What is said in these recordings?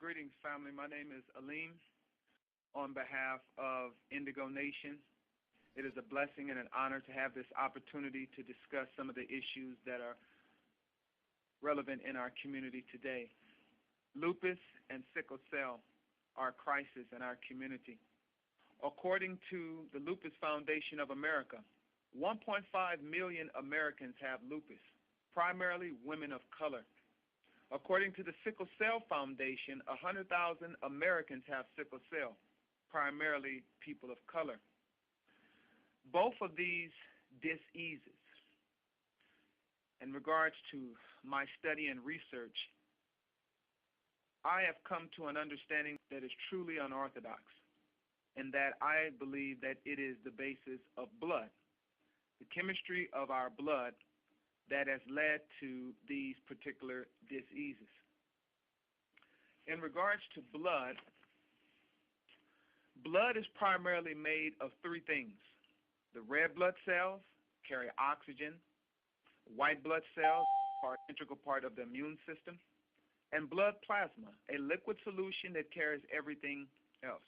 Greetings, family. My name is Alim on behalf of Indigo Nation. It is a blessing and an honor to have this opportunity to discuss some of the issues that are relevant in our community today. Lupus and sickle cell are a crisis in our community. According to the Lupus Foundation of America, 1.5 million Americans have lupus, primarily women of color. According to the Sickle Cell Foundation, 100,000 Americans have sickle cell, primarily people of color. Both of these diseases, in regards to my study and research, I have come to an understanding that is truly unorthodox, and that I believe that it is the basis of blood, the chemistry of our blood, that has led to these particular diseases. In regards to blood, blood is primarily made of three things. The red blood cells carry oxygen, white blood cells are an integral part of the immune system, and blood plasma, a liquid solution that carries everything else.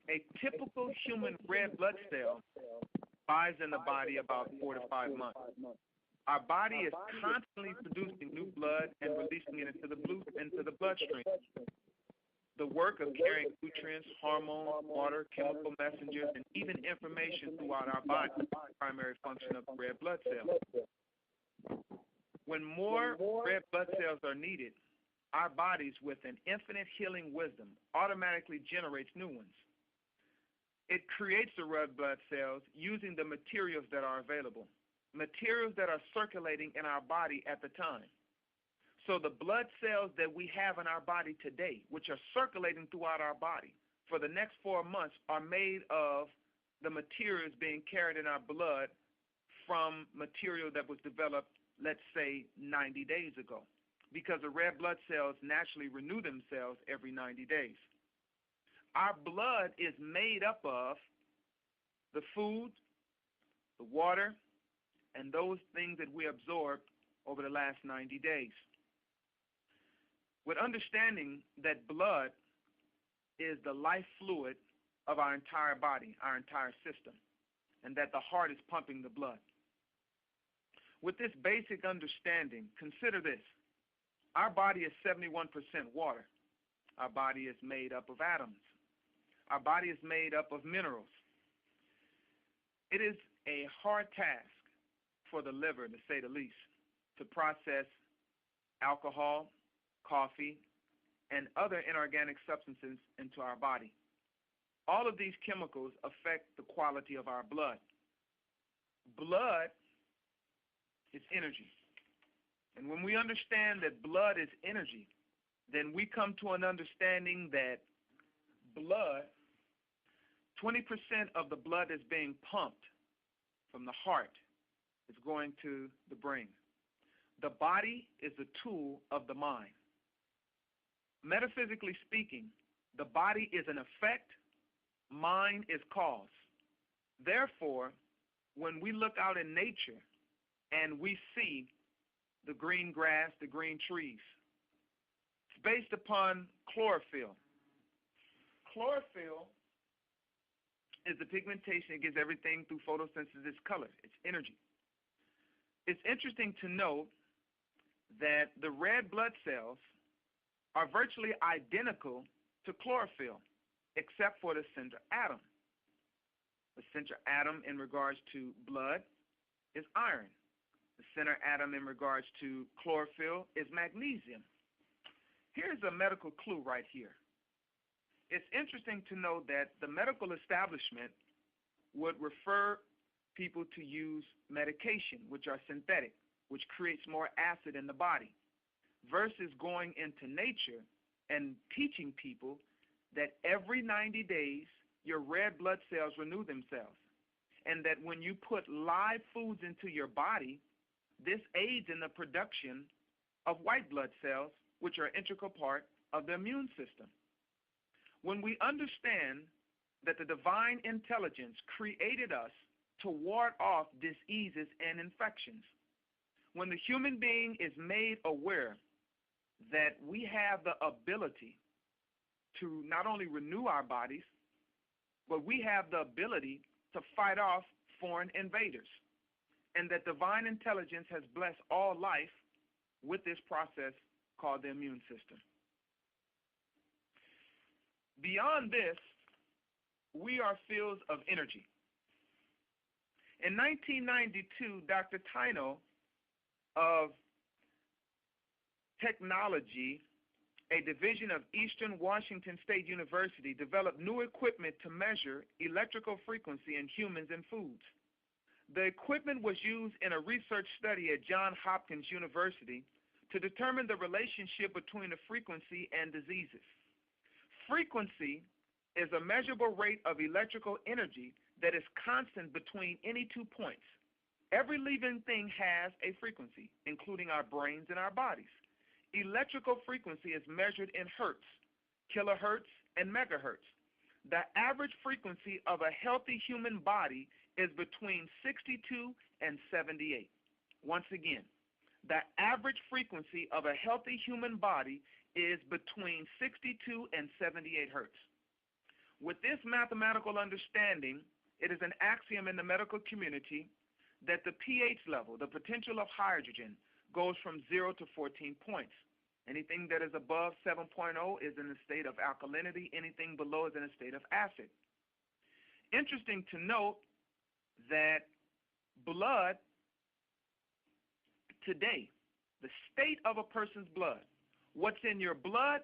A typical human red blood cell lies in the body about 4 to 5 months. Our body is constantly producing new blood and releasing it into the bloodstream. The work of carrying nutrients, hormones, water, chemical messengers, and even information throughout our body is the primary function of the red blood cell. When more red blood cells are needed, our bodies, with an infinite healing wisdom, automatically generates new ones. It creates the red blood cells using the materials that are available, materials that are circulating in our body at the time. So the blood cells that we have in our body today, which are circulating throughout our body for the next 4 months, are made of the materials being carried in our blood from material that was developed, let's say, 90 days ago, because the red blood cells naturally renew themselves every 90 days. Our blood is made up of the food, the water, and those things that we absorbed over the last 90 days. With understanding that blood is the life fluid of our entire body, our entire system, and that the heart is pumping the blood. With this basic understanding, consider this. Our body is 71% water. Our body is made up of atoms. Our body is made up of minerals. It is a hard task for the liver, to say the least, to process alcohol, coffee, and other inorganic substances into our body. All of these chemicals affect the quality of our blood. Blood is energy. And when we understand that blood is energy, then we come to an understanding that blood, 20% of the blood that's being pumped from the heart is going to the brain. The body is a tool of the mind. Metaphysically speaking, the body is an effect, mind is cause. Therefore, when we look out in nature and we see the green grass, the green trees, it's based upon chlorophyll. Chlorophyll is the pigmentation that gives everything through photosynthesis color. It's energy. It's interesting to note that the red blood cells are virtually identical to chlorophyll, except for the center atom. The center atom in regards to blood is iron. The center atom in regards to chlorophyll is magnesium. Here's a medical clue right here. It's interesting to know that the medical establishment would refer people to use medication, which are synthetic, which creates more acid in the body, versus going into nature and teaching people that every 90 days your red blood cells renew themselves, and that when you put live foods into your body, this aids in the production of white blood cells, which are an integral part of the immune system. When we understand that the divine intelligence created us to ward off diseases and infections, when the human being is made aware that we have the ability to not only renew our bodies, but we have the ability to fight off foreign invaders, and that divine intelligence has blessed all life with this process called the immune system. Beyond this, we are fields of energy. In 1992, Dr. Tyno of Technology, a division of Eastern Washington State University, developed new equipment to measure electrical frequency in humans and foods. The equipment was used in a research study at Johns Hopkins University to determine the relationship between the frequency and diseases. Frequency is a measurable rate of electrical energy that is constant between any 2 points. Every living thing has a frequency, including our brains and our bodies. Electrical frequency is measured in hertz, kilohertz, and megahertz. The average frequency of a healthy human body is between 62 and 78. Once again, the average frequency of a healthy human body is between 62 and 78 hertz. With this mathematical understanding, it is an axiom in the medical community that the pH level, the potential of hydrogen, goes from 0 to 14 points. Anything that is above 7.0 is in a state of alkalinity. Anything below is in a state of acid. Interesting to note that blood today, the state of a person's blood, what's in your blood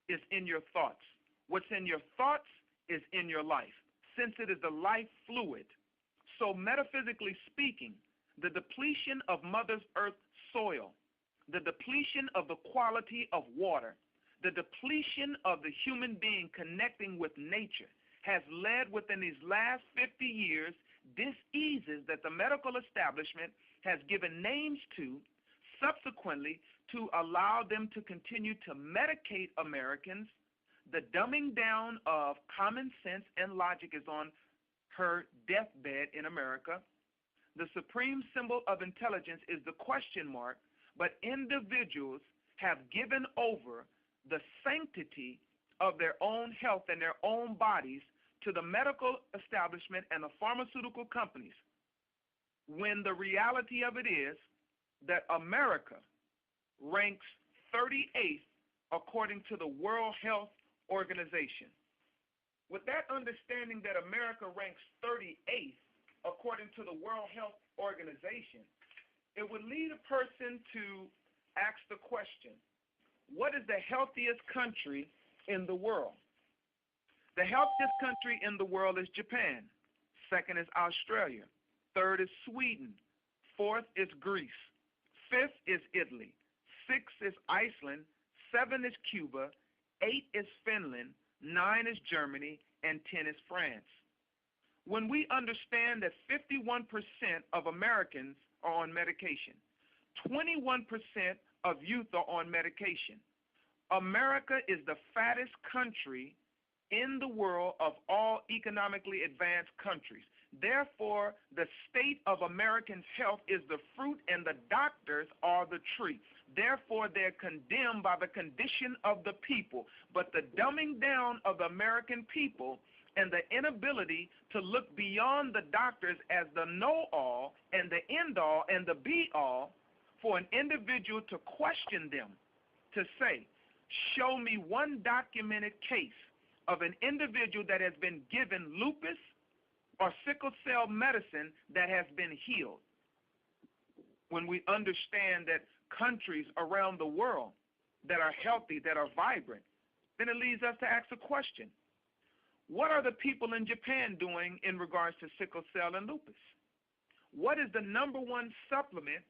is in your thoughts. What's in your thoughts is in your life, since it is the life fluid. So metaphysically speaking, the depletion of Mother Earth's soil, the depletion of the quality of water, the depletion of the human being connecting with nature has led within these last 50 years diseases that the medical establishment has given names to subsequently to allow them to continue to medicate Americans. The dumbing down of common sense and logic is on her deathbed in America. The supreme symbol of intelligence is the question mark, but individuals have given over the sanctity of their own health and their own bodies to the medical establishment and the pharmaceutical companies, when the reality of it is that America ranks 38th according to the World Health Organization. With that understanding that America ranks 38th according to the World Health Organization, it would lead a person to ask the question, what is the healthiest country in the world? The healthiest country in the world is Japan. Second is Australia. Third is Sweden. Fourth is Greece. Fifth is Italy. Sixth is Iceland. 7 is Cuba. 8 is Finland. 9 is Germany. And 10 is France. When we understand that 51% of Americans are on medication, 21% of youth are on medication, America is the fattest country in the world of all economically advanced countries. Therefore, the state of Americans' health is the fruit and the doctors are the tree. Therefore, they're condemned by the condition of the people. But the dumbing down of the American people and the inability to look beyond the doctors as the know-all and the end-all and the be-all for an individual to question them, to say, show me one documented case of an individual that has been given lupus or sickle cell medicine that has been healed. When we understand that countries around the world that are healthy, that are vibrant, then it leads us to ask a question. What are the people in Japan doing in regards to sickle cell and lupus? What is the number one supplement